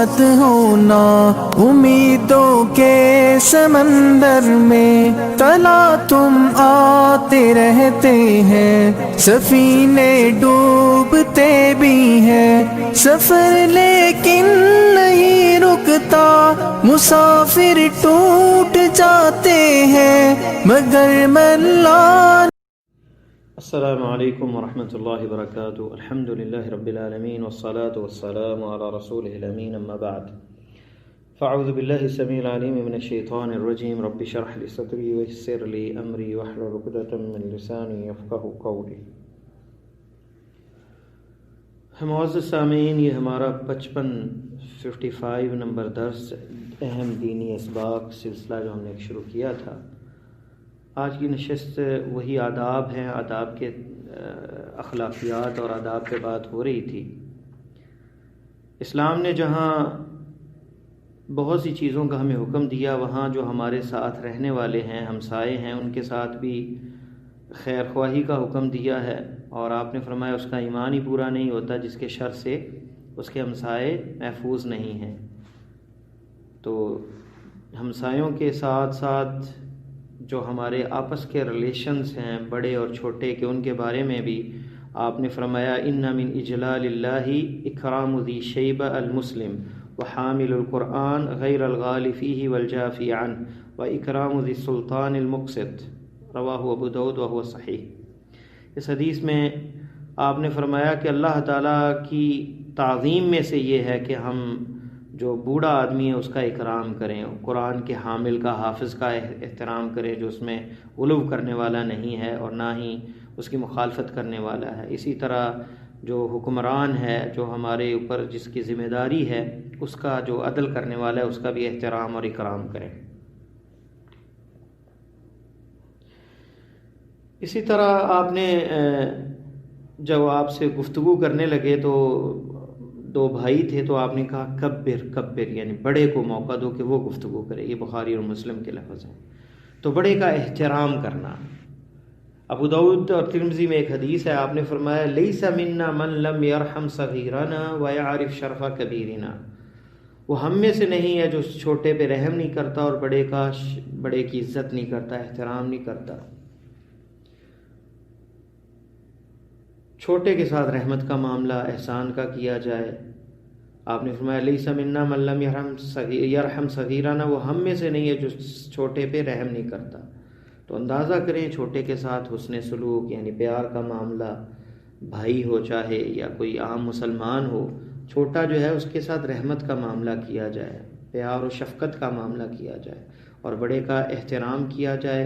مت ہونا امیدوں کے سمندر میں، تلا تم آتے رہتے ہیں، سفینے ڈوبتے بھی ہیں، سفر لیکن نہیں رکتا، مسافر ٹوٹ جاتے ہیں مگر ملا۔ السلام علیکم ورحمۃ اللہ وبرکاتہ۔ الحمد للہ رب العالمین والصلاة والسلام علی رسولہ الامین، اما بعد فاعوذ باللہ السمیع العلیم من الشیطان الرجیم، رب اشرح لی صدری ویسر لی امری واحلل عقدۃ من لسانی یفقہوا قولی۔ معزز سامعین، یہ ہمارا 55 نمبر درس اہم دینی اسباق سلسلہ جو ہم نے شروع کیا تھا۔ آج کی نشست وہی آداب ہیں، آداب کے اخلاقیات اور آداب پہ بات ہو رہی تھی۔ اسلام نے جہاں بہت سی چیزوں کا ہمیں حکم دیا، وہاں جو ہمارے ساتھ رہنے والے ہیں، ہمسائے ہیں، ان کے ساتھ بھی خیر خواہی کا حکم دیا ہے، اور آپ نے فرمایا اس کا ایمان ہی پورا نہیں ہوتا جس کے شر سے اس کے ہمسائے محفوظ نہیں ہیں۔ تو ہمسایوں کے ساتھ ساتھ جو ہمارے آپس کے ریلیشنز ہیں بڑے اور چھوٹے کے، ان کے بارے میں بھی آپ نے فرمایا ان من اجلال اللہ اکرام ذی شیبہ المسلم وحامل القرآن غیر الغال فیہ والجافی عنہ واکرام ذی السلطان المقسط، رواہ ابو داؤد وہو صحیح۔ اس حدیث میں آپ نے فرمایا کہ اللہ تعالیٰ کی تعظیم میں سے یہ ہے کہ ہم جو بوڑھا آدمی ہے اس کا اکرام کریں، قرآن کے حامل کا، حافظ کا احترام کریں، جو اس میں غلو کرنے والا نہیں ہے اور نہ ہی اس کی مخالفت کرنے والا ہے۔ اسی طرح جو حکمران ہے، جو ہمارے اوپر جس کی ذمہ داری ہے، اس کا جو عدل کرنے والا ہے اس کا بھی احترام اور اکرام کریں۔ اسی طرح آپ نے جب آپ سے گفتگو کرنے لگے تو دو بھائی تھے، تو آپ نے کہا کبر، یعنی بڑے کو موقع دو کہ وہ گفتگو کرے۔ یہ بخاری اور مسلم کے لفظ ہیں۔ تو بڑے کا احترام کرنا۔ ابو داؤد اور ترمذی میں ایک حدیث ہے، آپ نے فرمایا لیس منا من لم یرحم صغیرنا ویعرف شرف کبیرنا، وہ ہم میں سے نہیں ہے جو چھوٹے پہ رحم نہیں کرتا اور بڑے کی عزت نہیں کرتا، احترام نہیں کرتا۔ چھوٹے کے ساتھ رحمت کا معاملہ، احسان کا کیا جائے۔ آپ نے فرمایا لیس منا من لم یرحم صغیرنا، وہ ہم میں سے نہیں ہے جو چھوٹے پہ رحم نہیں کرتا۔ تو اندازہ کریں چھوٹے کے ساتھ حسن سلوک، یعنی پیار کا معاملہ، بھائی ہو چاہے یا کوئی عام مسلمان ہو، چھوٹا جو ہے اس کے ساتھ رحمت کا معاملہ کیا جائے، پیار و شفقت کا معاملہ کیا جائے، اور بڑے کا احترام کیا جائے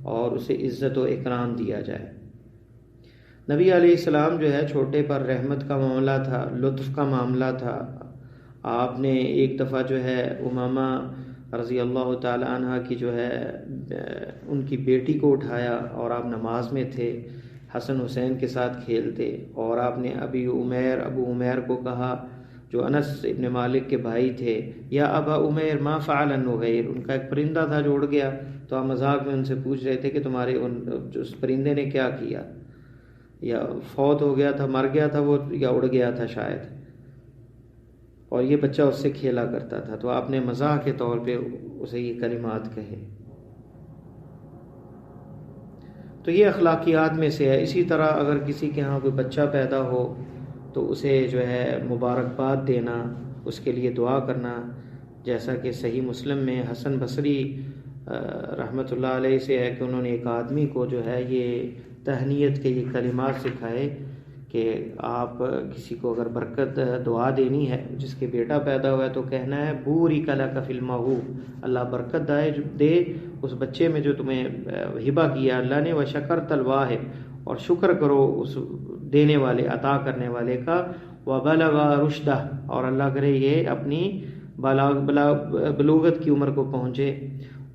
اور اسے عزت و اکرام دیا جائے۔ نبی علیہ السلام جو ہے چھوٹے پر رحمت کا معاملہ تھا، لطف کا معاملہ تھا۔ آپ نے ایک دفعہ جو ہے امامہ رضی اللہ تعالی عنہ کی جو ہے ان کی بیٹی کو اٹھایا، اور آپ نماز میں تھے، حسن حسین کے ساتھ کھیلتے، اور آپ نے ابو عمیر کو کہا جو انس ابن مالک کے بھائی تھے، یا ابا عمیر ما فعل النغیر، ان کا ایک پرندہ تھا جو اڑ گیا، تو آپ مذاق میں ان سے پوچھ رہے تھے کہ تمہارے اس پرندے نے کیا کیا، یا فوت ہو گیا تھا، مر گیا تھا وہ، یا اڑ گیا تھا شاید، اور یہ بچہ اس سے کھیلا کرتا تھا۔ تو آپ نے مزاح کے طور پہ اسے یہ کلمات کہے۔ تو یہ اخلاقیات میں سے ہے۔ اسی طرح اگر کسی کے ہاں کوئی بچہ پیدا ہو تو اسے جو ہے مبارکباد دینا، اس کے لیے دعا کرنا، جیسا کہ صحیح مسلم میں حسن بصری رحمۃ اللہ علیہ سے ہے کہ انہوں نے ایک آدمی کو جو ہے یہ تہنیت کے یہ کلمات سکھائے کہ آپ کسی کو اگر برکت دعا دینی ہے، جس کے بیٹا پیدا ہوا ہے، تو کہنا ہے بورک لک فی الموہوب، اللہ برکت دے اس بچے میں جو تمہیں ہبہ کیا اللہ نے، وشکرت الواہب، اور شکر کرو اس دینے والے، عطا کرنے والے کا، وبلغ رشدہ، اور اللہ کرے یہ اپنی بلوغت کی عمر کو پہنچے،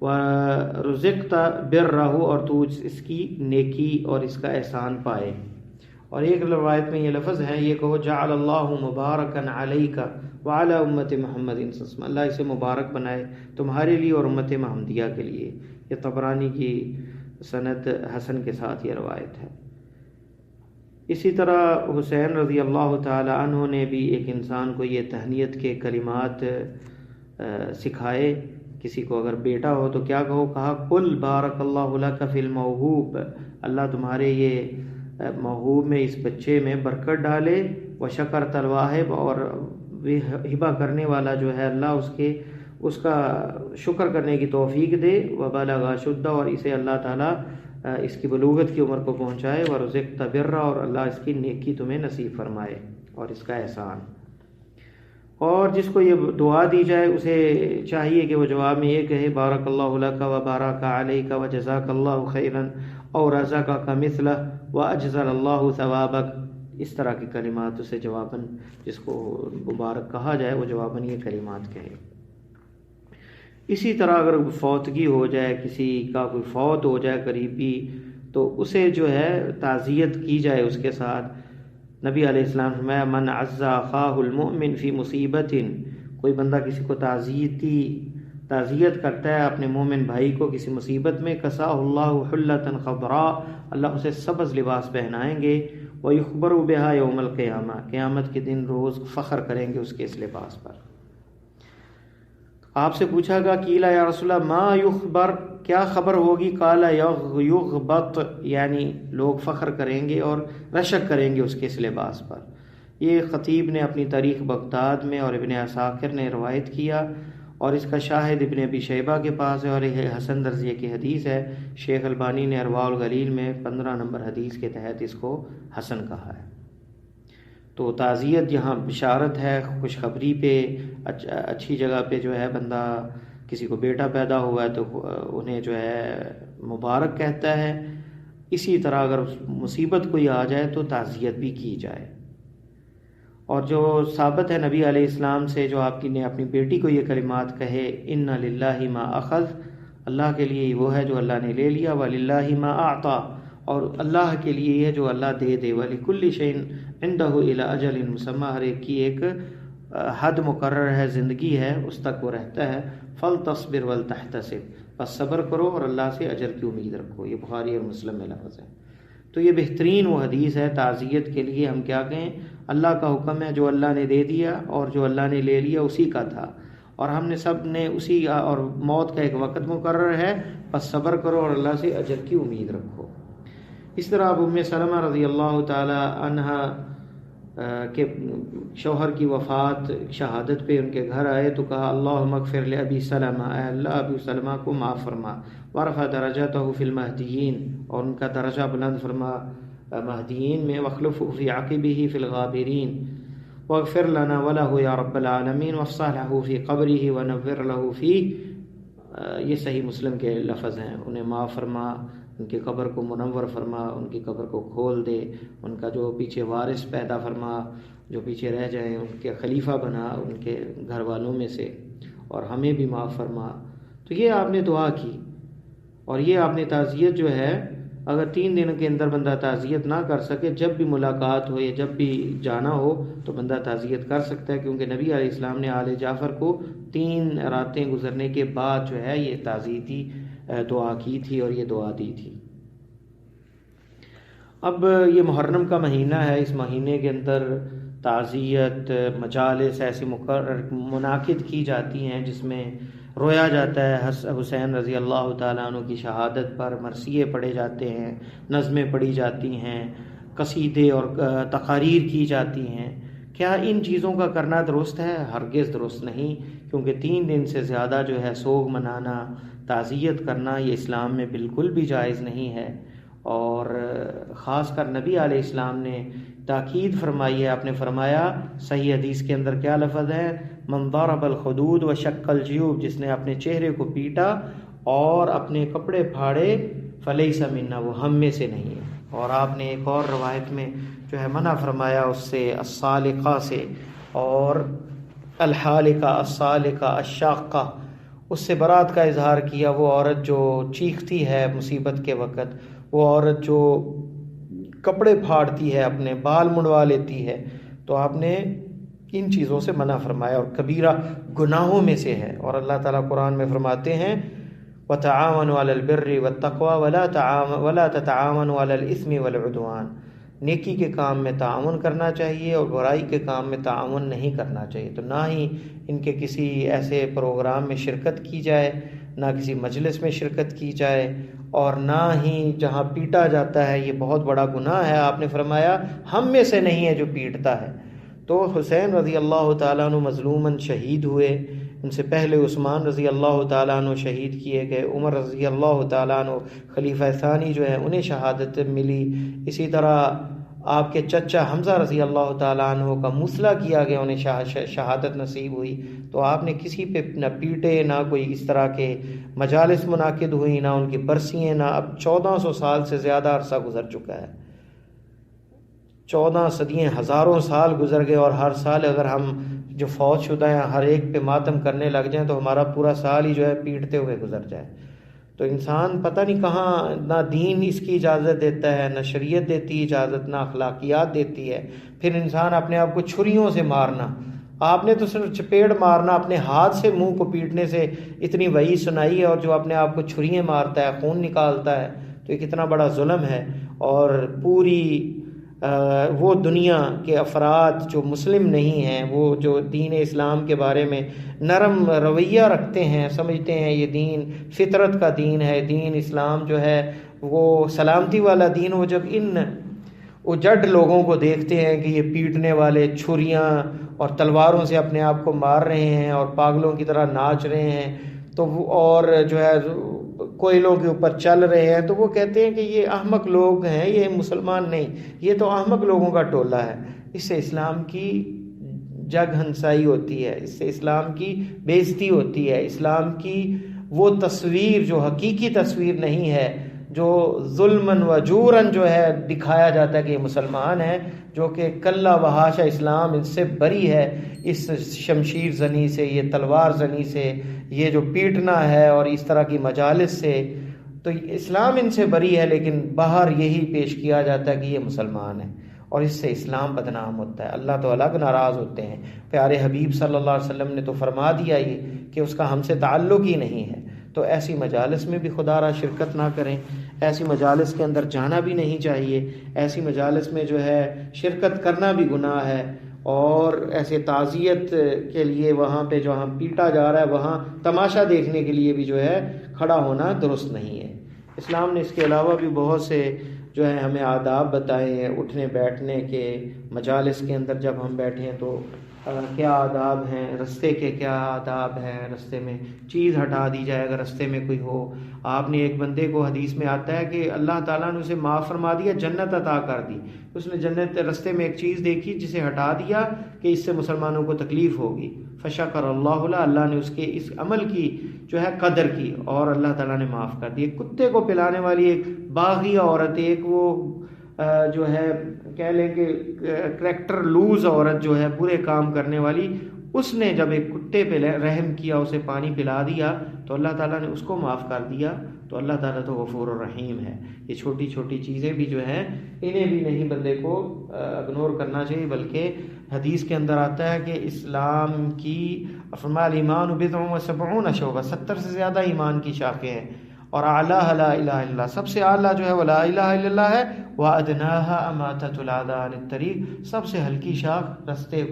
وَرُزِقْتَ بِرَّهُ، اور تو اس کی نیکی اور اس کا احسان پائے۔ اور ایک روایت میں یہ لفظ ہے، یہ کہو جعل اللہ مبارکن علیک وعلی امت محمد صلی اللہ علیہ وسلم، اللہ اسے مبارک بنائے تمہارے لیے اور امت محمدیہ کے لیے۔ یہ طبرانی کی سند حسن کے ساتھ یہ روایت ہے۔ اسی طرح حسین رضی اللہ تعالی عنہ نے بھی ایک انسان کو یہ تہنیت کے کلمات سکھائے. کسی کو اگر بیٹا ہو تو کیا کہا قل بارک اللہ لک فی الموہوب، اللہ تمہارے یہ موہوب میں، اس بچے میں برکت ڈالے. وشکرت الواہب، اور ہبہ کرنے والا جو ہے اللہ اس کا شکر کرنے کی توفیق دے. وبلغ اشدہ، اور اسے اللہ تعالیٰ اس کی بلوغت کی عمر کو پہنچائے. ورزقت برا، اور اللہ اس کی نیکی تمہیں نصیب فرمائے اور اس کا احسان. اور جس کو یہ دعا دی جائے اسے چاہیے کہ وہ جواب میں یہ کہے بارک اللہ لک و بارک علیک و جزاک اللہ خیرا اور رزقک مثلہ و اجزل اللہ ثوابک. اس طرح کے کلمات اسے جواباً، جس کو مبارک کہا جائے وہ جواباً یہ کلمات کہے. اسی طرح اگر فوتگی ہو جائے، کسی کا کوئی فوت ہو جائے قریبی، تو اسے جو ہے تعزیت کی جائے اس کے ساتھ. نبی علیہ السلام فرمایا من عزا اخاہ المؤمن فی مصیبت، کوئی بندہ کسی کو تعزیت کرتا ہے اپنے مومن بھائی کو کسی مصیبت میں، کساہ اللہ حلۃ خضراء، اللہ اسے سبز لباس پہنائیں گے. ویخبر بہا یوم القیامہ، قیامت کے دن روز فخر کریں گے اس کے اس لباس پر. آپ سے پوچھا گا قیل یا رسول اللہ ما یخبر، کیا خبر ہوگی؟ قال یغبط، یعنی لوگ فخر کریں گے اور رشک کریں گے اس کے اس لباس پر. یہ خطیب نے اپنی تاریخ بغداد میں اور ابن عساکر نے روایت کیا، اور اس کا شاہد ابن ابی شیبہ کے پاس ہے، اور یہ حسن درجے کی حدیث ہے. شیخ البانی نے ارواء الغلیل میں 15 نمبر حدیث کے تحت اس کو حسن کہا ہے. تو تعزیت یہاں بشارت ہے، خوشخبری پہ، اچھی جگہ پہ جو ہے بندہ، کسی کو بیٹا پیدا ہوا ہے تو انہیں جو ہے مبارک کہتا ہے. اسی طرح اگر مصیبت کوئی آ جائے تو تعزیت بھی کی جائے. اور جو ثابت ہے نبی علیہ السلام سے، جو آپ کی نے اپنی بیٹی کو یہ کلمات کہے ان للہ ما اخذ، اللہ کے لیے وہ ہے جو اللہ نے لے لیا، وللہ ما اعطا، اور اللہ کے لیے یہ ہے جو اللہ دے دے. وَلِكُلِّ شَيْءٍ عِنْدَهُ إِلَى أَجَلٍ مُّسَمًّى، ہر ایک کی ایک حد مقرر ہے، زندگی ہے، اس تک وہ رہتا ہے. فَلْتَصْبِرْ وَلْتَحْتَسِبْ، بس صبر کرو اور اللہ سے اجر کی امید رکھو. یہ بخاری اور مسلم میں لفظ ہے. تو یہ بہترین وہ حدیث ہے تعزیت کے لیے. ہم کیا کہیں؟ اللہ کا حکم ہے، جو اللہ نے دے دیا اور جو اللہ نے لے لیا اسی کا تھا، اور ہم نے سب نے اسی، اور موت کا ایک وقت مقرر ہے، بس صبر کرو اور اللہ سے اجر کی امید رکھو. اس طرح اب ام سلمہ رضی اللہ تعالی عنہا کے شوہر کی وفات، شہادت پہ ان کے گھر آئے تو کہا اللہم اغفر لأبی سلمہ، اے اللہ ابی سلمہ کو معاف فرما. ورفع درجاتہ فی المہدیین، اور ان کا درجہ بلند فرما مہدیین میں. واخلفہ فی عقبہ فی الغابرین، واغفر لنا ولہ یا رب العالمین، وافصح لہ فی قبرہ ونور لہ فی، یہ صحیح مسلم کے لفظ ہیں. انہیں معاف فرما، ان کی قبر کو منور فرما، ان کی قبر کو کھول دے، ان کا جو پیچھے وارث پیدا فرما، جو پیچھے رہ جائیں ان کے خلیفہ بنا ان کے گھر والوں میں سے، اور ہمیں بھی معاف فرما. تو یہ آپ نے دعا کی، اور یہ آپ نے تعزیت جو ہے، اگر 3 دن کے اندر بندہ تعزیت نہ کر سکے، جب بھی ملاقات ہو یا جب بھی جانا ہو تو بندہ تعزیت کر سکتا ہے، کیونکہ نبی علیہ السلام نے آل جعفر کو 3 راتیں گزرنے کے بعد جو ہے یہ تعزیتی دعا کی تھی اور یہ دعا دی تھی. اب یہ محرم کا مہینہ ہے، اس مہینے کے اندر تعزیت مجالس ایسی منعقد کی جاتی ہیں جس میں رویا جاتا ہے حسین رضی اللہ تعالیٰ عنہ کی شہادت پر، مرثیے پڑھے جاتے ہیں، نظمیں پڑھی جاتی ہیں، قصیدے اور تقاریر کی جاتی ہیں. کیا ان چیزوں کا کرنا درست ہے؟ ہرگز درست نہیں، کیونکہ 3 دن سے زیادہ جو ہے سوگ منانا، تعزیت کرنا، یہ اسلام میں بالکل بھی جائز نہیں ہے. اور خاص کر نبی علیہ السلام نے تاکید فرمائی ہے. آپ نے فرمایا صحیح حدیث کے اندر کیا لفظ ہے؟ من ضرب الخدود وشق الجیوب، جس نے اپنے چہرے کو پیٹا اور اپنے کپڑے پھاڑے، فلیس منا، وہ ہم میں سے نہیں ہے. اور آپ نے ایک اور روایت میں جو ہے منع فرمایا اس سے، الصالقہ سے، اور الحالقہ، الصالقہ، الشاقہ، اس سے برات کا اظہار کیا. وہ عورت جو چیختی ہے مصیبت کے وقت، وہ عورت جو کپڑے پھاڑتی ہے، اپنے بال منڈوا لیتی ہے، تو آپ نے ان چیزوں سے منع فرمایا، اور کبیرہ گناہوں میں سے ہے. اور اللہ تعالیٰ قرآن میں فرماتے ہیں وَتَعَاوَنُوا عَلَى الْبِرِّ وَالتَّقْوَى وَلَا تَتَعَاوَنُوا عَلَى الْإِثْمِ وَالْعُدْوَانِ، نیکی کے کام میں تعاون کرنا چاہیے اور برائی کے کام میں تعاون نہیں کرنا چاہیے. تو نہ ہی ان کے کسی ایسے پروگرام میں شرکت کی جائے، نہ کسی مجلس میں شرکت کی جائے، اور نہ ہی جہاں پیٹا جاتا ہے. یہ بہت بڑا گناہ ہے. آپ نے فرمایا ہم میں سے نہیں ہے جو پیٹتا ہے. تو حسین رضی اللہ تعالیٰ عنہ مظلوماً شہید ہوئے. ان سے پہلے عثمان رضی اللہ تعالیٰ عنہ شہید کیے گئے. عمر رضی اللہ تعالیٰ عنہ خلیفہ ثانی جو ہے انہیں شہادت ملی. اسی طرح آپ کے چچا حمزہ رضی اللہ تعالیٰ عنہ کا مسئلہ کیا گیا، انہیں شہادت نصیب ہوئی. تو آپ نے کسی پہ نہ پیٹے، نہ کوئی اس طرح کے مجالس منعقد ہوئی، نہ ان کی برسیاں. نہ اب 1400 سال سے زیادہ عرصہ گزر چکا ہے، 14 صدیاں، ہزاروں سال گزر گئے، اور ہر سال اگر ہم جو فوت شدہ ہیں ہر ایک پہ ماتم کرنے لگ جائیں تو ہمارا پورا سال ہی جو ہے پیٹتے ہوئے گزر جائے. تو انسان پتہ نہیں کہاں، نہ دین اس کی اجازت دیتا ہے، نہ شریعت دیتی اجازت، نہ اخلاقیات دیتی ہے. پھر انسان اپنے آپ کو چھریوں سے مارنا، آپ نے تو صرف چپیڑ مارنا، اپنے ہاتھ سے منہ کو پیٹنے سے اتنی وعید سنائی ہے، اور جو اپنے آپ کو چھریاں مارتا ہے، خون نکالتا ہے، تو یہ کتنا بڑا ظلم ہے. اور پوری وہ دنیا کے افراد جو مسلم نہیں ہیں، وہ جو دین اسلام کے بارے میں نرم رویہ رکھتے ہیں، سمجھتے ہیں یہ دین فطرت کا دین ہے، دین اسلام جو ہے وہ سلامتی والا دین. وہ جب ان اجڑ لوگوں کو دیکھتے ہیں کہ یہ پیٹنے والے چھریاں اور تلواروں سے اپنے آپ کو مار رہے ہیں اور پاگلوں کی طرح ناچ رہے ہیں، تو وہ اور جو ہے کوئلوں کے اوپر چل رہے ہیں، تو وہ کہتے ہیں کہ یہ احمق لوگ ہیں، یہ مسلمان نہیں، یہ تو احمق لوگوں کا ٹولہ ہے. اس سے اسلام کی جگ ہنسائی ہوتی ہے، اس سے اسلام کی بے عزتی ہوتی ہے. اسلام کی وہ تصویر جو حقیقی تصویر نہیں ہے، جو ظلماً و جوراً جو ہے دکھایا جاتا ہے کہ یہ مسلمان ہیں، جو کہ کلا وحاشا اسلام ان سے بری ہے، اس شمشیر زنی سے، یہ تلوار زنی سے، یہ جو پیٹنا ہے اور اس طرح کی مجالس سے. تو اسلام ان سے بری ہے، لیکن باہر یہی پیش کیا جاتا ہے کہ یہ مسلمان ہیں، اور اس سے اسلام بدنام ہوتا ہے. اللہ تو الگ ناراض ہوتے ہیں. پیارے حبیب صلی اللہ علیہ وسلم نے تو فرما دیا یہ کہ اس کا ہم سے تعلق ہی نہیں ہے. تو ایسی مجالس میں بھی خدا را شرکت نہ کریں، ایسی مجالس کے اندر جانا بھی نہیں چاہیے. ایسی مجالس میں جو ہے شرکت کرنا بھی گناہ ہے، اور ایسے تعزیت کے لیے وہاں پہ جہاں پیٹا جا رہا ہے وہاں تماشا دیکھنے کے لیے بھی جو ہے کھڑا ہونا درست نہیں ہے. اسلام نے اس کے علاوہ بھی بہت سے جو ہے ہمیں آداب بتائے ہیں اٹھنے بیٹھنے کے. مجالس کے اندر جب ہم بیٹھیں تو کیا آداب ہیں، رستے کے کیا آداب ہیں، رستے میں چیز ہٹا دی جائے اگر رستے میں کوئی ہو. آپ نے ایک بندے کو حدیث میں آتا ہے کہ اللہ تعالیٰ نے اسے معاف فرما دیا، جنت عطا کر دی. اس نے جنت رستے میں ایک چیز دیکھی جسے ہٹا دیا کہ اس سے مسلمانوں کو تکلیف ہوگی. فشکر اللہ علیہ، اللہ نے اس کے اس عمل کی جو ہے قدر کی اور اللہ تعالیٰ نے معاف کر دی. کتے کو پلانے والی ایک باغی عورت، ایک وہ جو ہے کہہ لیں کہ کریکٹر لوز عورت جو ہے برے کام کرنے والی، اس نے جب ایک کتے پہ رحم کیا، اسے پانی پلا دیا تو اللہ تعالیٰ نے اس کو معاف کر دیا. تو اللہ تعالیٰ تو غفور الرحیم ہے. یہ چھوٹی چھوٹی چیزیں بھی جو ہیں انہیں بھی نہیں بندے کو اگنور کرنا چاہیے، بلکہ حدیث کے اندر آتا ہے کہ اسلام کی فرمایا الایمان بضع و سبعون شعبہ، 70 سے زیادہ ایمان کی شاخیں ہیں، اور اعلیٰ لا الہ الا اللہ، سب سے اعلیٰ جو ہے وہ لا الہ الا اللہ ہے. وادناها اماطۃ الاذى عن الطریق، سب سے ہلکی شاخ رستے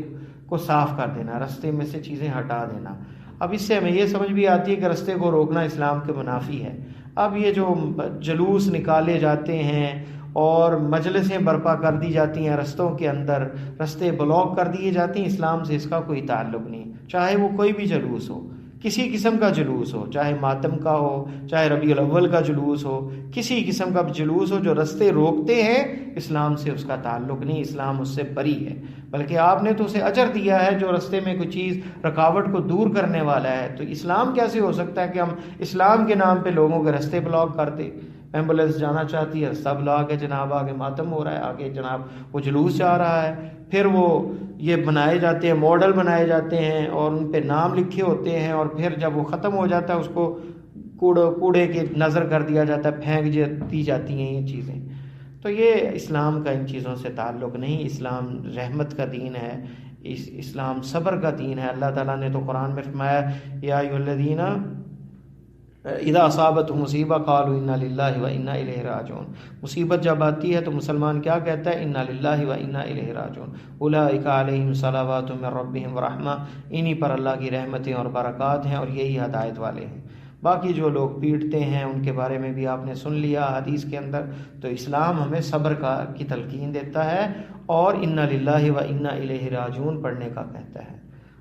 کو صاف کر دینا، رستے میں سے چیزیں ہٹا دینا. اب اس سے ہمیں یہ سمجھ بھی آتی ہے کہ رستے کو روکنا اسلام کے منافی ہے. اب یہ جو جلوس نکالے جاتے ہیں اور مجلسیں برپا کر دی جاتی ہیں رستوں کے اندر، رستے بلاک کر دیے جاتے ہیں، اسلام سے اس کا کوئی تعلق نہیں. چاہے وہ کوئی بھی جلوس ہو، کسی قسم کا جلوس ہو، چاہے ماتم کا ہو، چاہے ربیع الاول کا جلوس ہو، کسی قسم کا جلوس ہو جو رستے روکتے ہیں، اسلام سے اس کا تعلق نہیں، اسلام اس سے بری ہے. بلکہ آپ نے تو اسے اجر دیا ہے جو رستے میں کوئی چیز رکاوٹ کو دور کرنے والا ہے. تو اسلام کیسے ہو سکتا ہے کہ ہم اسلام کے نام پہ لوگوں کے رستے بلاک کر دیں؟ ایمبولینس جانا چاہتی ہے، رستہ بلاک ہے جناب، آگے ماتم ہو رہا ہے، آگے جناب وہ جلوس جا رہا ہے. پھر وہ یہ بنائے جاتے ہیں، ماڈل بنائے جاتے ہیں اور ان پہ نام لکھے ہوتے ہیں، اور پھر جب وہ ختم ہو جاتا ہے اس کو کوڑے کی نظر کر دیا جاتا ہے، پھینک دی جاتی ہیں یہ چیزیں. تو یہ اسلام کا ان چیزوں سے تعلق نہیں. اسلام رحمت کا دین ہے، اسلام صبر کا دین ہے. اللہ تعالیٰ نے تو قرآن میں فرمایا یا ایھا الذین اذا اصابت مصیبہ قالوا انا للہ و انا الیہ راجعون، مصیبت جب آتی ہے تو مسلمان کیا کہتا ہے؟ انا للہ و انا الیہ راجعون، اولئک علیہم صلوات من ربہم ورحمہ، انہی پر اللہ کی رحمتیں اور برکات ہیں اور یہی ہدایت والے ہیں۔ باقی جو لوگ پیٹتے ہیں ان کے بارے میں بھی آپ نے سن لیا حدیث کے اندر، تو اسلام ہمیں صبر کی تلقین دیتا ہے اور انا للہ و انا الیہ راجعون پڑھنے کا کہتا ہے۔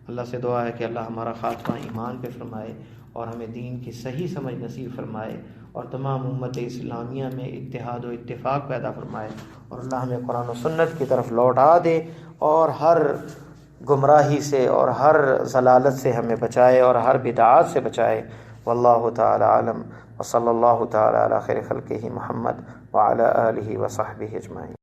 اللہ سے دعا ہے کہ اللہ ہمارا خاتمہ ایمان پہ فرمائے اور ہمیں دین کی صحیح سمجھ نصیب فرمائے اور تمام امت اسلامیہ میں اتحاد و اتفاق پیدا فرمائے، اور اللہ ہمیں قرآن و سنت کی طرف لوٹا دے اور ہر گمراہی سے اور ہر ضلالت سے ہمیں بچائے اور ہر بدعات سے بچائے۔ واللہ تعالی عالم، وصلی اللہ تعالی علی خیر خلقہ محمد وعلی آلہ وصحبہ اجمعین۔